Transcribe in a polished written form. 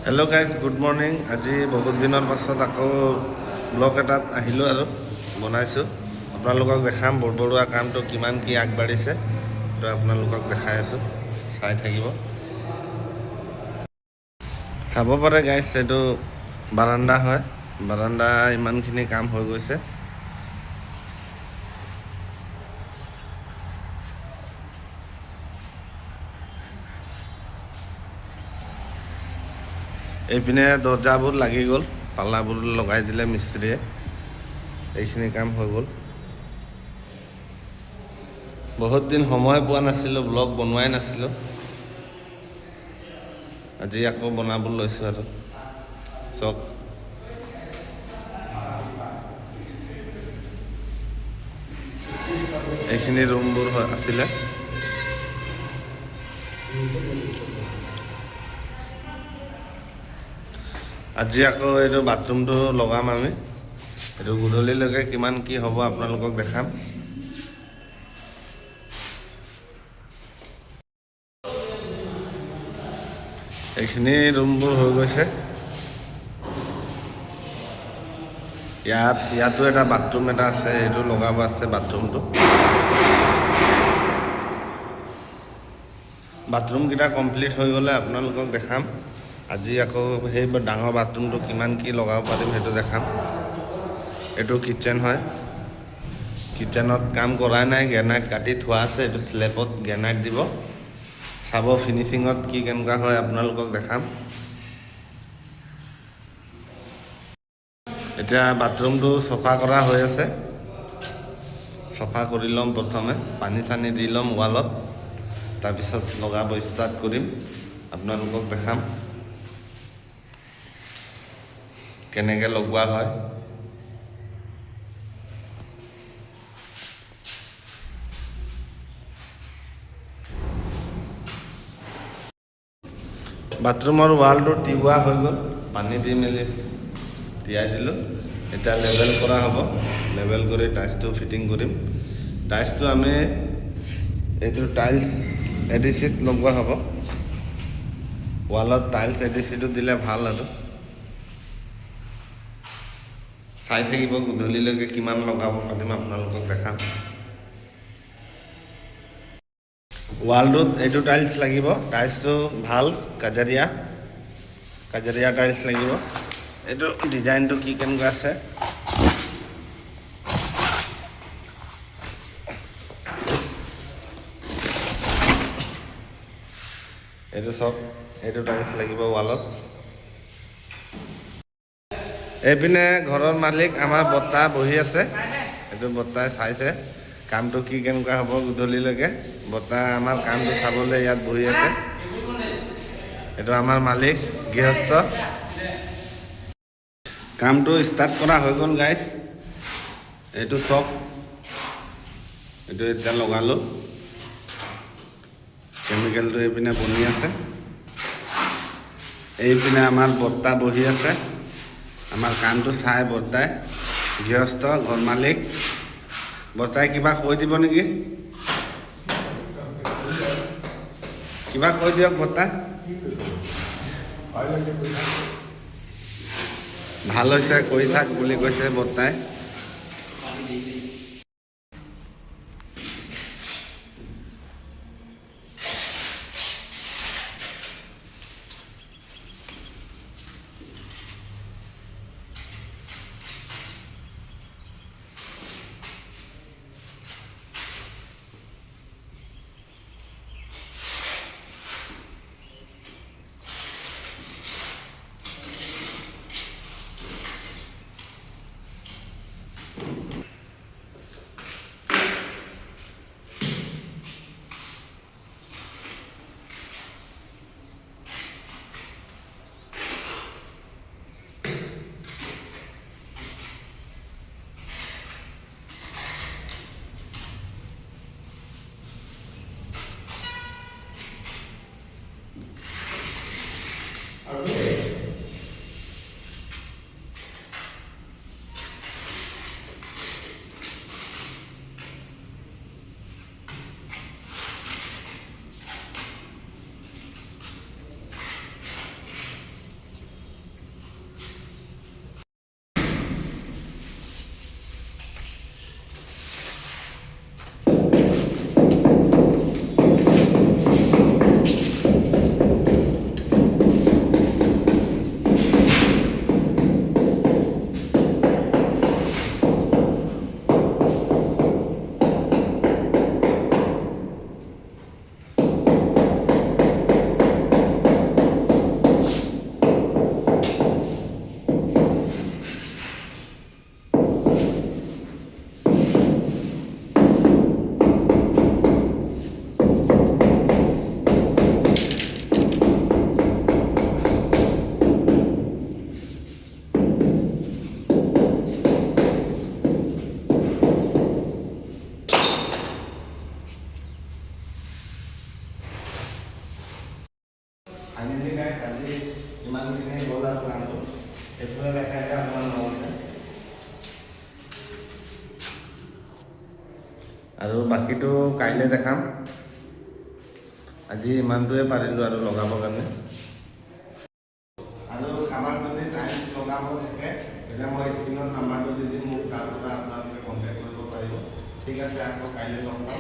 Hello' guys, good morning. আজি বহুত দিনৰ পাছত আকৌ ব্লগ এটাত আহিলোঁ আৰু বনাইছোঁ। আপোনালোকক দেখাম বৰবৰুৱা কামটো কিমান কি আগবাঢ়িছে, তো আপোনালোকক দেখাই আছোঁ, চাই থাকিব। চাব পাৰে গাইজ, এইটো বাৰাণ্ডা হয়। বাৰাণ্ডা ইমানখিনি কাম হৈ গৈছে। এইপিনে দৰ্জাবোৰ লাগি গ'ল, পাল্লাবোৰ লগাই দিলে মিস্ত্ৰীয়ে। এইখিনি কাম হৈ গ'ল। বহুত দিন সময় পোৱা নাছিলোঁ, ব্লগ বনোৱাই নাছিলোঁ। আজি আকৌ বনাব লৈছোঁ আৰু চব। এইখিনি ৰুমবোৰ আছিলে। আজি আকৌ এইটো বাথৰুমটো লগাম আমি। এইটো গধূলিলৈকে কিমান কি হ'ব আপোনালোকক দেখাম। এইখিনি ৰুমবোৰ হৈ গৈছে। ইয়াতো এটা বাথৰুম এটা আছে, সেইটো লগাব আছে বাথৰুমটো। বাথৰুমকেইটা কমপ্লিট হৈ গ'লে আপোনালোকক দেখাম। আজি আকৌ সেই ডাঙৰ বাথৰুমটো কিমান কি লগাব পাৰিম সেইটো দেখাম। এইটো কিটচেন হয়। কিটচেনত কাম কৰাই নাই, গ্ৰেনাইট কাটি থোৱা আছে। এইটো স্লেবত গ্ৰেনাইট দিব। চাব ফিনিচিঙত কি কেনেকুৱা হয় আপোনালোকক দেখাম। এতিয়া বাথৰুমটো চফা কৰা হৈ আছে। চফা কৰি ল'ম প্ৰথমে, পানী চানী দি ল'ম ৱালত, তাৰপিছত লগাব ষ্টাৰ্ট কৰিম। আপোনালোকক দেখাম কেনেকৈ লগোৱা হয়। বাথৰুমৰ ৱালটো তিওৱা হৈ গ'ল, পানী দি মেলি তিয়াই দিলোঁ। এতিয়া লেভেল কৰা হ'ব। লেভেল কৰি টাইলছটো ফিটিং কৰিম। টাইলছটো আমি এইটো টাইলছ এডিচিত লগোৱা হ'ব। ৱালত টাইলছ এডিচিটো দিলে ভাল আৰু। চাই থাকিব, গধূলিলৈকে কিমান লগাব পাৰিম আপোনালোকক দেখাম। ৱালটোত এইটো টাইলছ লাগিব। টাইলছটো ভাল কাজাৰিয়া টাইলছ লাগিব। এইটো ডিজাইনটো কি কেনেকুৱা আছে। এইটো চব, এইটো টাইলছ লাগিব ৱালত। এইপিনে ঘৰৰ মালিক আমাৰ বৰ্তা বহি আছে। এইটো বৰ্তাই চাইছে কামটো কি কেনেকুৱা হ'ব গধূলিলৈকে। বৰ্তা আমাৰ কামটো চাবলৈ ইয়াত বহি আছে। এইটো আমাৰ মালিক গৃহস্থ। কামটো ষ্টাৰ্ট কৰা হৈ গ'ল গাইজ। এইটো চব, এইটো এতিয়া লগালোঁ। কেমিকেলটো এইপিনে বনি আছে। এইপিনে আমাৰ বৰ্তা বহি আছে। আমাৰ কামটো চাই বৰ্তাই, গৃহস্থ ঘৰ মালিক। বৰ্তাই কিবা কৈ দিব নেকি? কিবা কৈ দিয়ক বৰ্তা। ভাল হৈছে, কৰি থাক বুলি কৈছে বৰ্তাই। ইমানখিনি গ'ল আৰু কামটো এইফালে দেখাই দিয়া অকণমান লগতে আৰু বাকীটো কাইলৈ দেখাম আজি ইমানটোৱে পাৰিলোঁ আৰু লগাবৰ কাৰণে আৰু কাৰোবাক যদি টাইলছ লগাব থাকে তেতিয়া মই স্ক্ৰীণত নাম্বাৰটো দি দিম মোক তাৰ পৰা আপোনালোকে কণ্টেক্ট কৰিব পাৰিব ঠিক আছে আকৌ কাইলৈ লগ পাম